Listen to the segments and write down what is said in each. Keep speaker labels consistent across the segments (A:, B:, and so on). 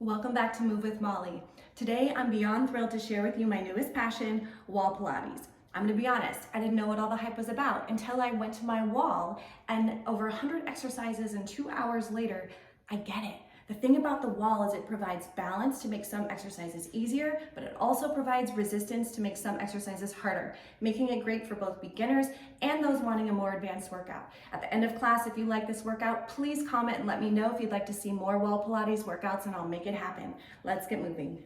A: Welcome back to Move with Molly. Today, I'm beyond thrilled to share with you my newest passion, wall Pilates. I'm gonna be honest, I didn't know what all the hype was about until I went to my wall and over 100 exercises and 2 hours later, I get it. The thing about the wall is it provides balance to make some exercises easier, but it also provides resistance to make some exercises harder, making it great for both beginners and those wanting a more advanced workout. At the end of class, if you like this workout, please comment and let me know if you'd like to see more wall Pilates workouts and I'll make it happen. Let's get moving.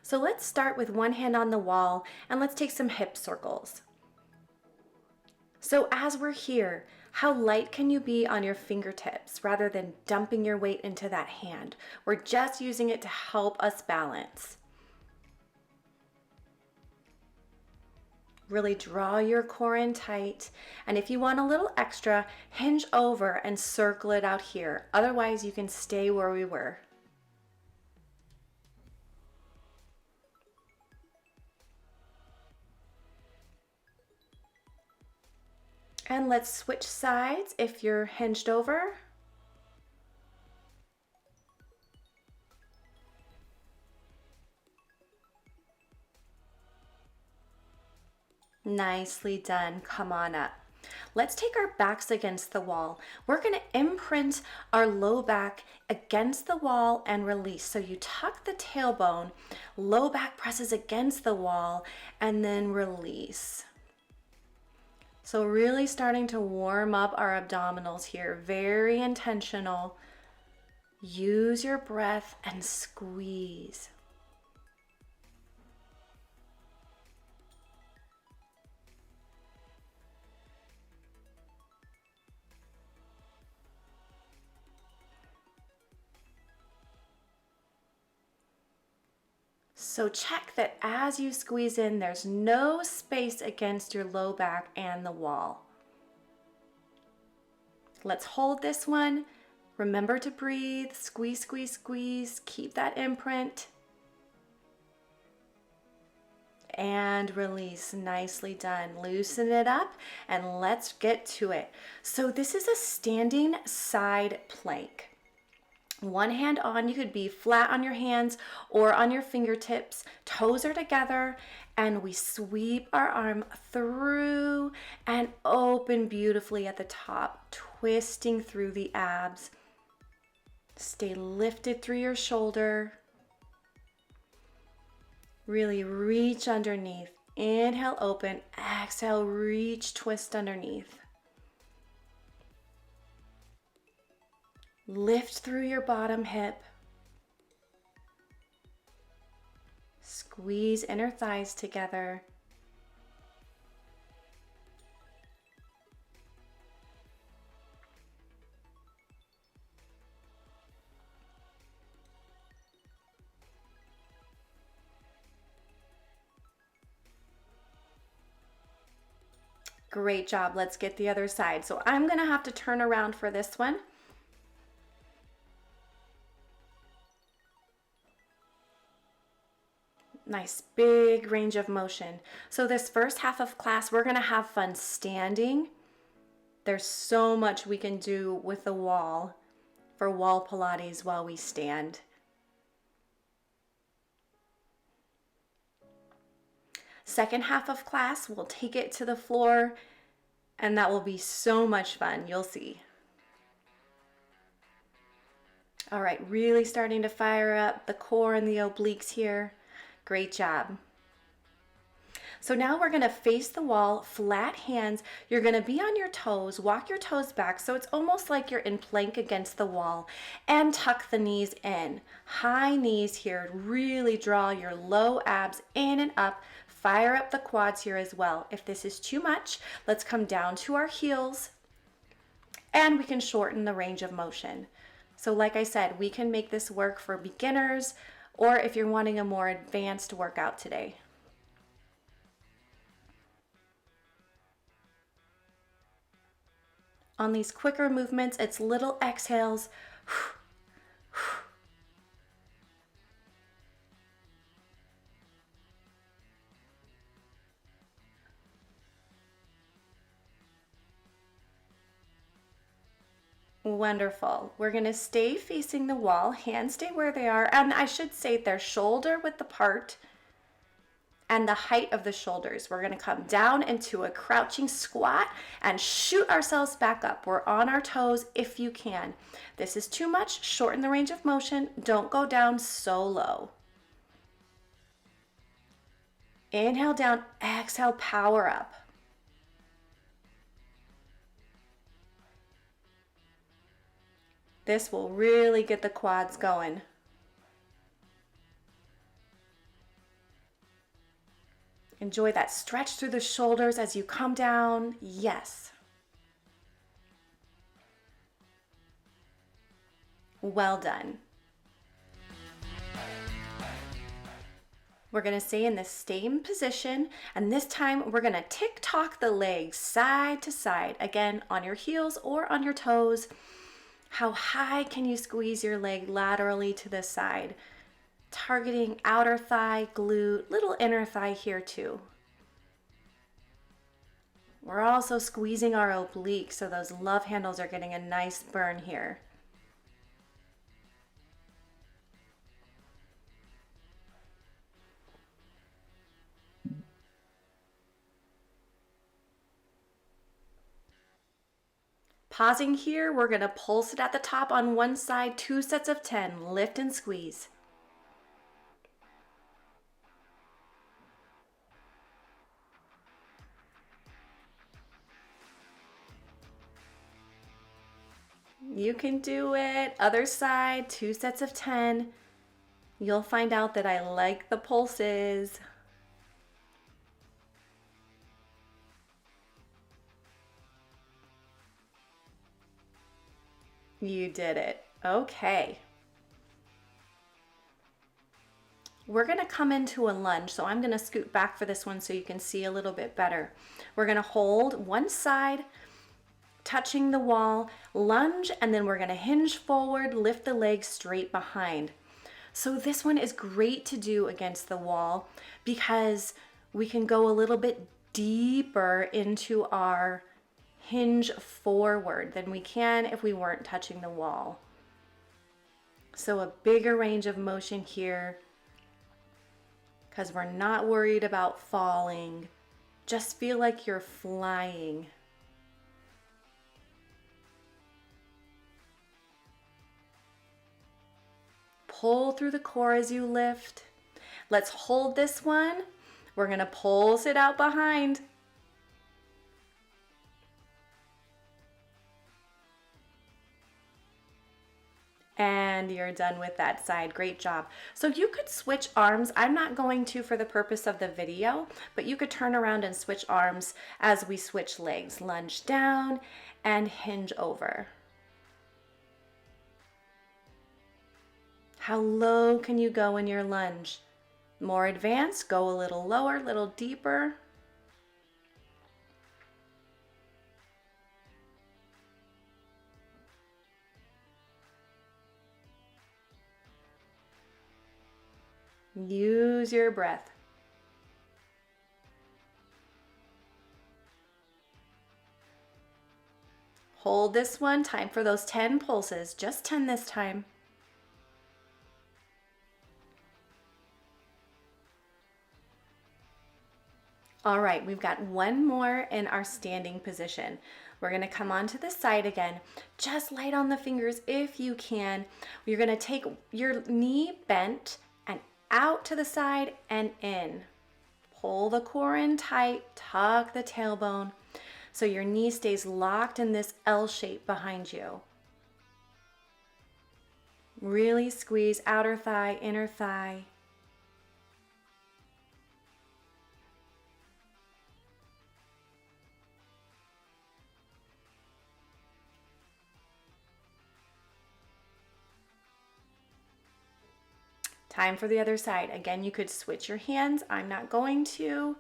A: So let's start with one hand on the wall and let's take some hip circles. So as we're here, how light can you be on your fingertips rather than dumping your weight into that hand? We're just using it to help us balance. Really draw your core in tight. And if you want a little extra, hinge over and circle it out here. Otherwise, you can stay where we were. And let's switch sides if you're hinged over. Nicely done. Come on up. Let's take our backs against the wall. We're going to imprint our low back against the wall and release. So you tuck the tailbone, low back presses against the wall, and then release. So really starting to warm up our abdominals here. Very intentional. Use your breath and squeeze. So check that as you squeeze in, there's no space against your low back and the wall. Let's hold this one. Remember to breathe, squeeze, squeeze, squeeze. Keep that imprint. And release. Nicely done. Loosen it up and let's get to it. So this is a standing side plank. One hand on, you could be flat on your hands or on your fingertips. Toes are together and we sweep our arm through and open beautifully at the top, twisting through the abs. Stay lifted through your shoulder. Really reach underneath. Inhale, open. Exhale, reach, twist underneath. Lift through your bottom hip. Squeeze inner thighs together. Great job. Let's get the other side. So I'm going to have to turn around for this one. Nice big range of motion. So this first half of class, we're going to have fun standing. There's so much we can do with the wall for wall Pilates while we stand. Second half of class, we'll take it to the floor and that will be so much fun. You'll see. All right, really starting to fire up the core and the obliques here. Great job. So now we're going to face the wall, flat hands. You're going to be on your toes, walk your toes back so it's almost like you're in plank against the wall, and tuck the knees in. High knees here. Really draw your low abs in and up. Fire up the quads here as well. If this is too much, let's come down to our heels and we can shorten the range of motion. So like I said, we can make this work for beginners or if you're wanting a more advanced workout today. On these quicker movements, it's little exhales. Wonderful. We're going to stay facing the wall, hands stay where they are, and I should say they're shoulder width apart and the height of the shoulders. We're going to come down into a crouching squat and shoot ourselves back up. We're on our toes if you can. This is too much, shorten the range of motion. Don't go down so low. Inhale down, exhale, power up. This will really get the quads going. Enjoy that stretch through the shoulders as you come down. Yes. Well done. We're going to stay in the same position, and this time we're going to tick-tock the legs side to side, again on your heels or on your toes. How high can you squeeze your leg laterally to the side? Targeting outer thigh, glute, little inner thigh here too. We're also squeezing our obliques, so those love handles are getting a nice burn here. Pausing here, we're going to pulse it at the top on one side, 2 sets of 10, lift and squeeze. You can do it. Other side, 2 sets of 10. You'll find out that I like the pulses. You did it. Okay. We're going to come into a lunge, so I'm going to scoot back for this one so you can see a little bit better. We're going to hold one side, touching the wall, lunge, and then we're going to hinge forward, lift the leg straight behind. So this one is great to do against the wall because we can go a little bit deeper into our hinge forward than we can if we weren't touching the wall. So a bigger range of motion here because we're not worried about falling. Just feel like you're flying. Pull through the core as you lift. Let's hold this one. We're going to pulse it out behind. And you're done with that side. Great job. So you could switch arms. I'm not going to for the purpose of the video, but you could turn around and switch arms as we switch legs. Lunge down and hinge over. How low can you go in your lunge? More advanced, go a little lower, a little deeper. Use your breath. Hold this one. Time for those 10 pulses. Just 10 this time. All right, we've got one more in our standing position. We're going to come onto the side again. Just light on the fingers if you can. You're going to take your knee bent and out to the side and in. Pull the core in tight, tuck the tailbone so your knee stays locked in this L shape behind you. Really squeeze outer thigh, inner thigh. Time for the other side. Again, you could switch your hands. I'm not going to.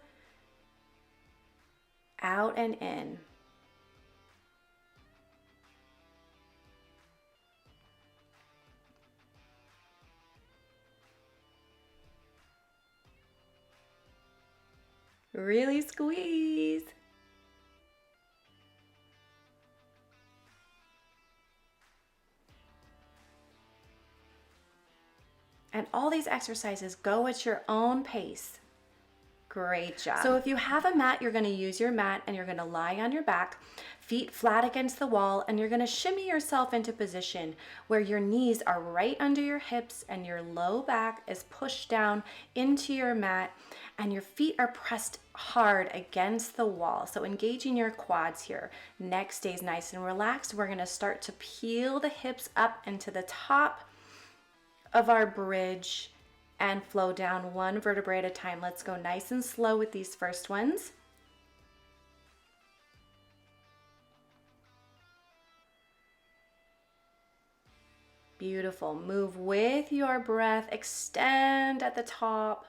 A: Out and in. Really squeeze. And all these exercises go at your own pace. Great job. So if you have a mat, you're going to use your mat and you're going to lie on your back, feet flat against the wall, and you're going to shimmy yourself into position where your knees are right under your hips and your low back is pushed down into your mat and your feet are pressed hard against the wall. So engaging your quads here. Neck stays nice and relaxed. We're going to start to peel the hips up into the top of our bridge and flow down one vertebrae at a time. Let's go nice and slow with these first ones. Beautiful. Move with your breath. Extend at the top.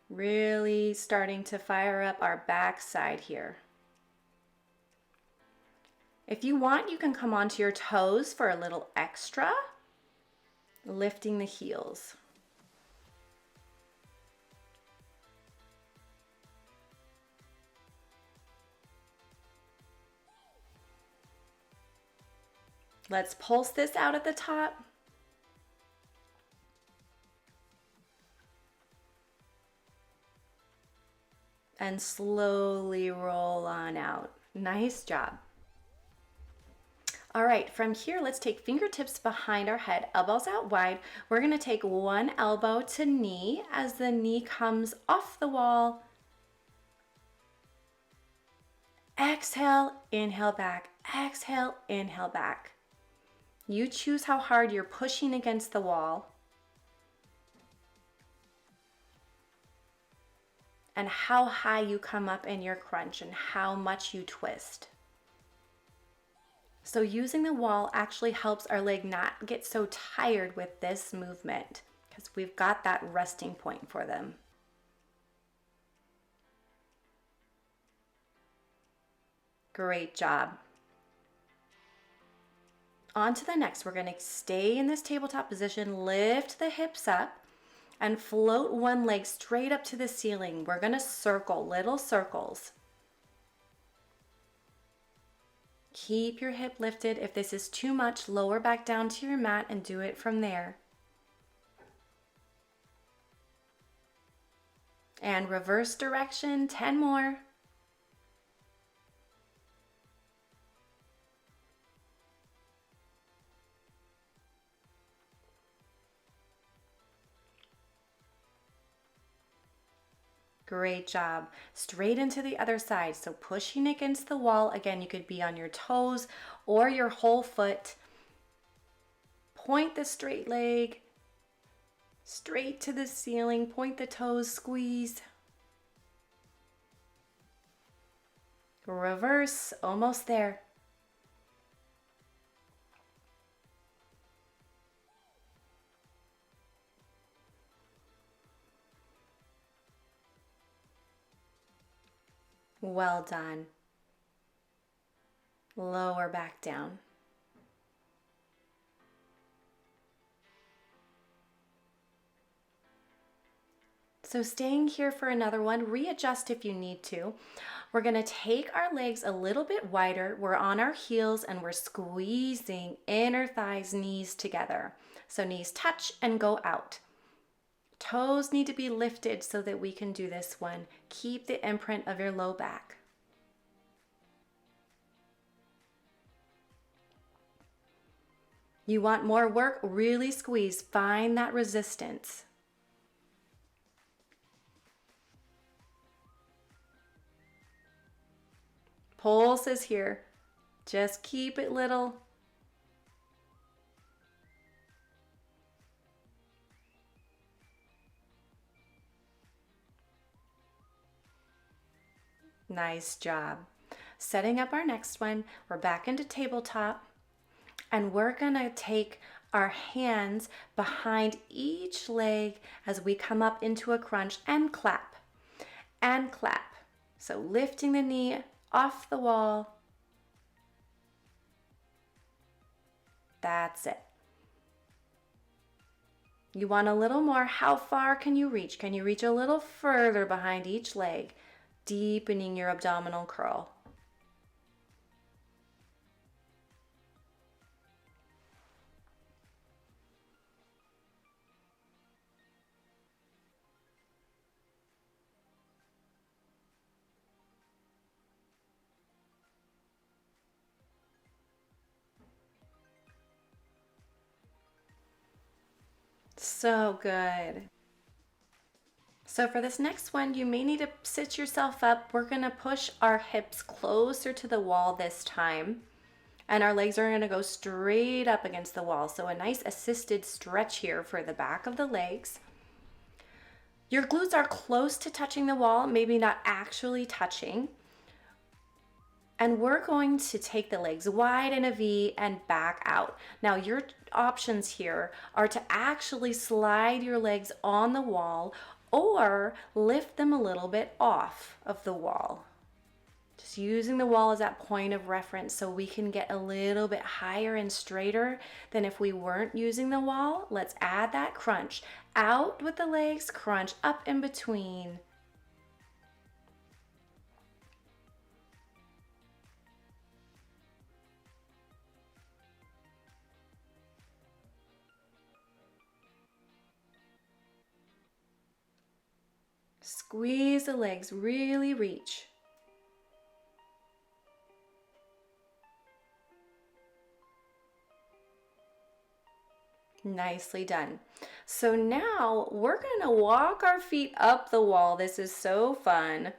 A: Really starting to fire up our back side here. If you want, you can come onto your toes for a little extra, lifting the heels. Let's pulse this out at the top. And slowly roll on out. Nice job. All right, from here, let's take fingertips behind our head, elbows out wide. We're gonna take one elbow to knee as the knee comes off the wall. Exhale, inhale back, exhale, inhale back. You choose how hard you're pushing against the wall and how high you come up in your crunch and how much you twist. So using the wall actually helps our leg not get so tired with this movement because we've got that resting point for them. Great job. On to the next. We're going to stay in this tabletop position, lift the hips up and float one leg straight up to the ceiling. We're going to circle, little circles. Keep your hip lifted. If this is too much, lower back down to your mat and do it from there. And reverse direction, 10 more. Great job. Straight into the other side. So pushing against the wall. Again, you could be on your toes or your whole foot. Point the straight leg straight to the ceiling. Point the toes, squeeze. Reverse, almost there. Well done. Lower back down. So staying here for another one, readjust if you need to. We're gonna take our legs a little bit wider. We're on our heels and we're squeezing inner thighs, knees together. So knees touch and go out. Toes need to be lifted so that we can do this one. Keep the imprint of your low back. You want more work? Really squeeze. Find that resistance. Pulse is here. Just keep it little. Nice job. Setting up our next one, we're back into tabletop and we're gonna take our hands behind each leg as we come up into a crunch and clap and clap. So lifting the knee off the wall. That's it. You want a little more. How far can you reach? Can you reach a little further behind each leg? Deepening your abdominal curl. So good. So for this next one, you may need to sit yourself up. We're gonna push our hips closer to the wall this time, and our legs are gonna go straight up against the wall. So a nice assisted stretch here for the back of the legs. Your glutes are close to touching the wall, maybe not actually touching. And we're going to take the legs wide in a V and back out. Now your options here are to actually slide your legs on the wall or lift them a little bit off of the wall. Just using the wall as that point of reference so we can get a little bit higher and straighter than if we weren't using the wall. Let's add that crunch. Out with the legs, crunch up in between. Squeeze the legs, really reach. Nicely done. So now we're gonna walk our feet up the wall. This is so fun.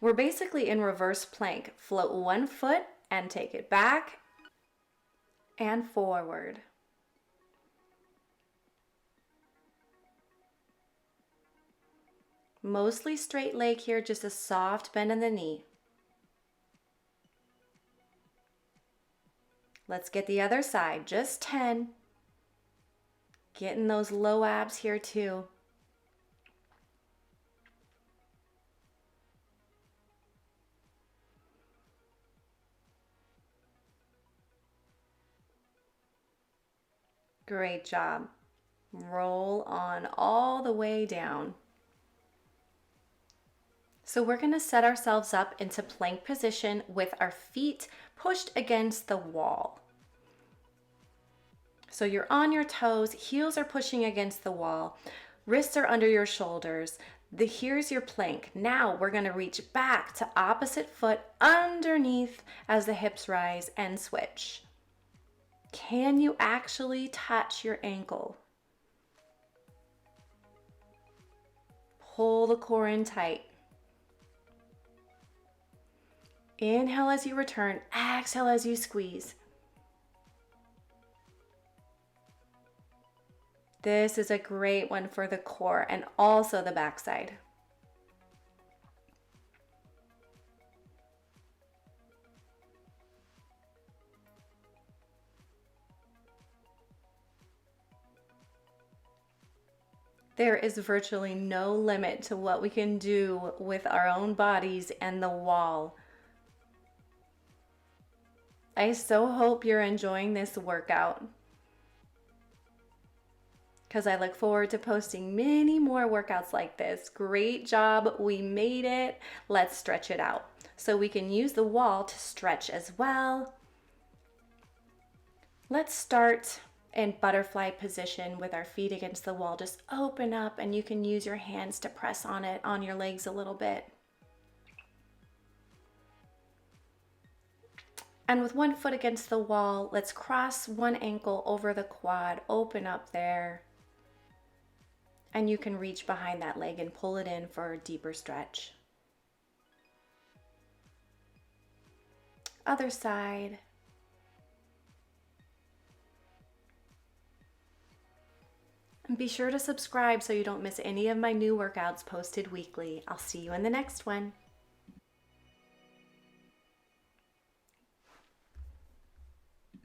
A: We're basically in reverse plank. Float one foot and take it back and forward. Mostly straight leg here, just a soft bend in the knee. Let's get the other side, just 10. Getting those low abs here too. Great job. Roll on all the way down. So we're going to set ourselves up into plank position with our feet pushed against the wall. So you're on your toes, heels are pushing against the wall, wrists are under your shoulders. Here's your plank. Now we're going to reach back to opposite foot underneath as the hips rise and switch. Can you actually touch your ankle? Pull the core in tight. Inhale as you return, exhale as you squeeze. This is a great one for the core and also the backside. There is virtually no limit to what we can do with our own bodies and the wall. I so hope you're enjoying this workout, because I look forward to posting many more workouts like this. Great job, we made it. Let's stretch it out. So we can use the wall to stretch as well. Let's start in butterfly position with our feet against the wall. Just open up and you can use your hands to press on it, on your legs a little bit. And with one foot against the wall, let's cross one ankle over the quad, open up there. And you can reach behind that leg and pull it in for a deeper stretch. Other side. And be sure to subscribe so you don't miss any of my new workouts posted weekly. I'll see you in the next one.